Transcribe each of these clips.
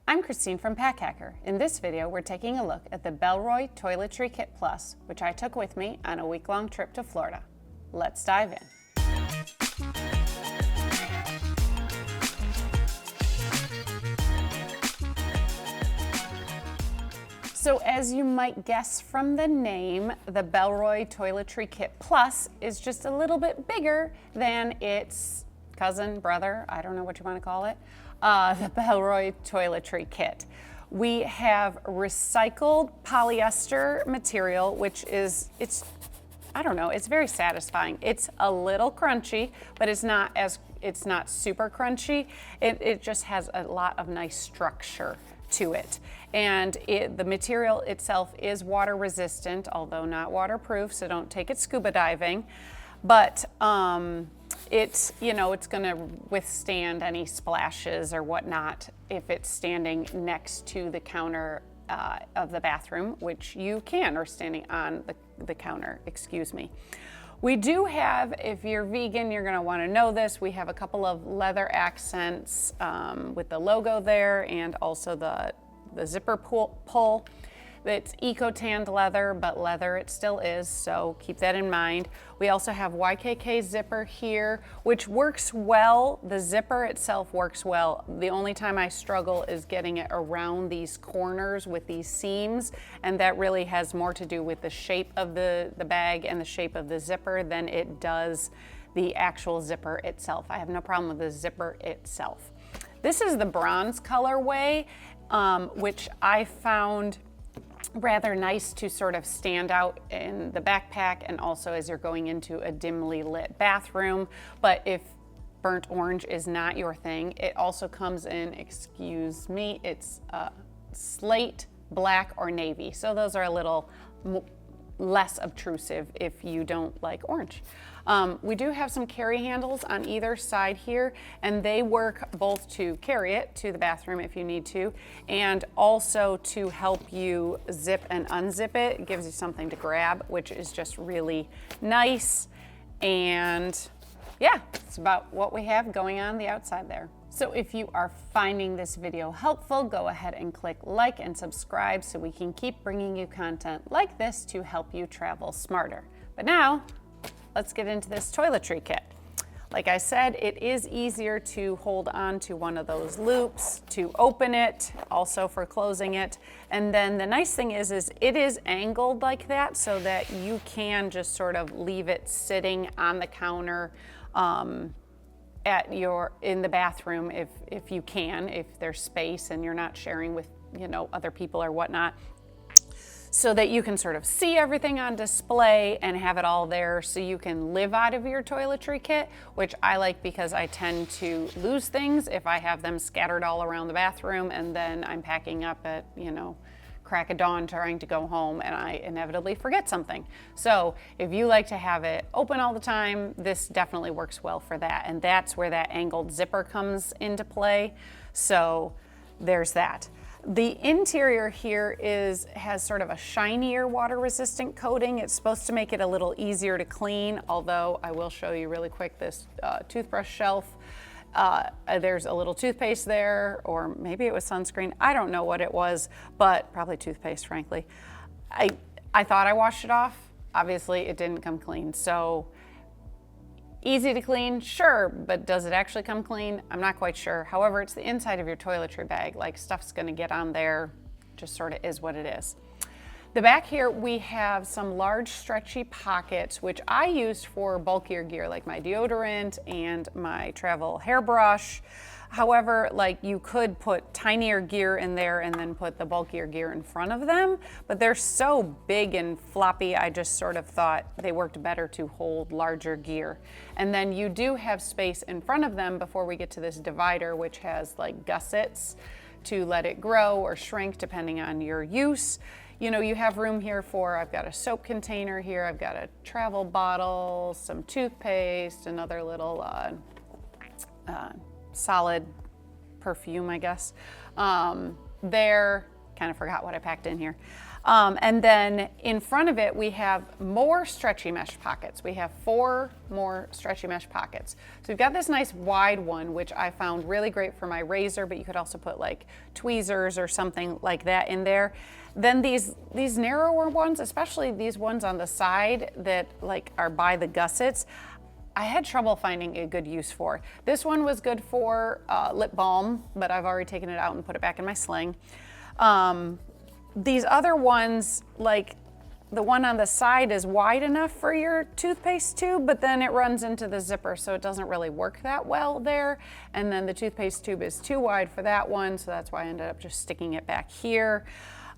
I'm Christine from Pack Hacker. In this video, we're taking a look at the Bellroy Toiletry Kit Plus, which I took with me on a week-long trip to Florida. Let's dive in. So as you might guess from the name, the Bellroy Toiletry Kit Plus is just a little bit bigger than its cousin, brother, I don't know what you want to call it, the Bellroy Toiletry Kit. We have recycled polyester material, which is, I don't know, it's very satisfying. It's a little crunchy, but it's not super crunchy. It just has a lot of nice structure to it. And the material itself is water resistant, although not waterproof, so don't take it scuba diving. But it's going to withstand any splashes or whatnot if it's standing next to the counter of the bathroom, which you can, or standing on the counter, excuse me. We do have, if you're vegan, you're going to want to know this, we have a couple of leather accents with the logo there, and also the zipper pull. It's eco-tanned leather, but leather it still is, so keep that in mind. We also have YKK zipper here, which works well. The zipper itself works well. The only time I struggle is getting it around these corners with these seams, and that really has more to do with the shape of the bag and the shape of the zipper than it does the actual zipper itself. I have no problem with the zipper itself. This is the bronze colorway, which I found rather nice to sort of stand out in the backpack and also as you're going into a dimly lit bathroom. But if burnt orange is not your thing, it also comes in, excuse me, it's slate, black, or navy. So those are a little less obtrusive if you don't like orange. We do have some carry handles on either side here, and they work both to carry it to the bathroom if you need to, and also to help you zip and unzip it. It gives you something to grab, which is just really nice. And yeah, it's about what we have going on the outside there. So if you are finding this video helpful, go ahead and click like and subscribe so we can keep bringing you content like this to help you travel smarter. But now, let's get into this toiletry kit. Like I said, it is easier to hold on to one of those loops, to open it, also for closing it. And then the nice thing is it is angled like that so that you can just sort of leave it sitting on the counter in the bathroom if you can, if there's space and you're not sharing with other people or whatnot, so that you can sort of see everything on display and have it all there so you can live out of your toiletry kit, which I like because I tend to lose things if I have them scattered all around the bathroom and then I'm packing up at crack of dawn trying to go home and I inevitably forget something. So if you like to have it open all the time, this definitely works well for that. And that's where that angled zipper comes into play. So there's that. The interior here has sort of a shinier water resistant coating. It's supposed to make it a little easier to clean, although I will show you really quick this toothbrush shelf. There's a little toothpaste there, or maybe it was sunscreen. I don't know what it was, but probably toothpaste, frankly. I thought I washed it off. Obviously, it didn't come clean. So easy to clean, sure, but does it actually come clean? I'm not quite sure. However, it's the inside of your toiletry bag. Like, stuff's gonna get on there, just sort of is what it is. The back here, we have some large stretchy pockets, which I used for bulkier gear, like my deodorant and my travel hairbrush. However, like, you could put tinier gear in there and then put the bulkier gear in front of them, but they're so big and floppy, I just sort of thought they worked better to hold larger gear. And then you do have space in front of them before we get to this divider, which has like gussets to let it grow or shrink depending on your use. You have room here for, I've got a soap container here, I've got a travel bottle, some toothpaste, another little solid perfume, I guess. There, kind of forgot what I packed in here. And then in front of it, we have more stretchy mesh pockets. We have 4 more stretchy mesh pockets. So we've got this nice wide one, which I found really great for my razor, but you could also put like tweezers or something like that in there. Then these narrower ones, especially these ones on the side that like are by the gussets, I had trouble finding a good use for. This one was good for lip balm, but I've already taken it out and put it back in my sling. These other ones, like the one on the side is wide enough for your toothpaste tube, but then it runs into the zipper, so it doesn't really work that well there. And then the toothpaste tube is too wide for that one, so that's why I ended up just sticking it back here.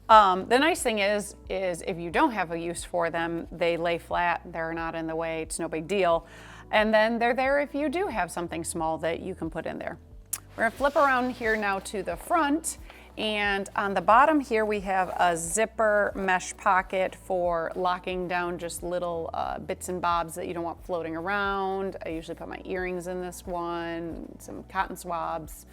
The nice thing is if you don't have a use for them, they lay flat, they're not in the way, it's no big deal. And then they're there if you do have something small that you can put in there. We're gonna flip around here now to the front. And on the bottom here, we have a zipper mesh pocket for locking down just little bits and bobs that you don't want floating around. I usually put my earrings in this one, some cotton swabs,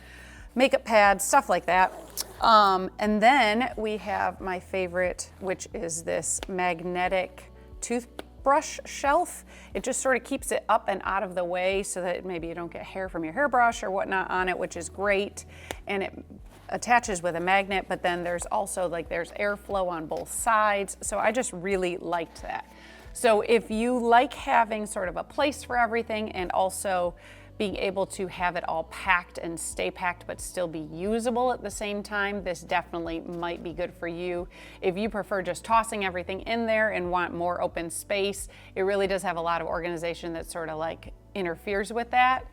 makeup pads, stuff like that. And then we have my favorite, which is this magnetic toothbrush shelf. It just sort of keeps it up and out of the way so that maybe you don't get hair from your hairbrush or whatnot on it, which is great. And it attaches with a magnet, but then there's also there's airflow on both sides. So I just really liked that. So if you like having sort of a place for everything and also being able to have it all packed and stay packed but still be usable at the same time, this definitely might be good for you. If you prefer just tossing everything in there and want more open space, it really does have a lot of organization that sort of interferes with that.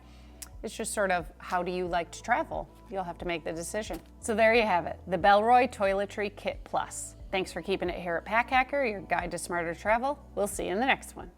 It's just sort of, how do you like to travel? You'll have to make the decision. So there you have it, the Bellroy Toiletry Kit Plus. Thanks for keeping it here at Pack Hacker, your guide to smarter travel. We'll see you in the next one.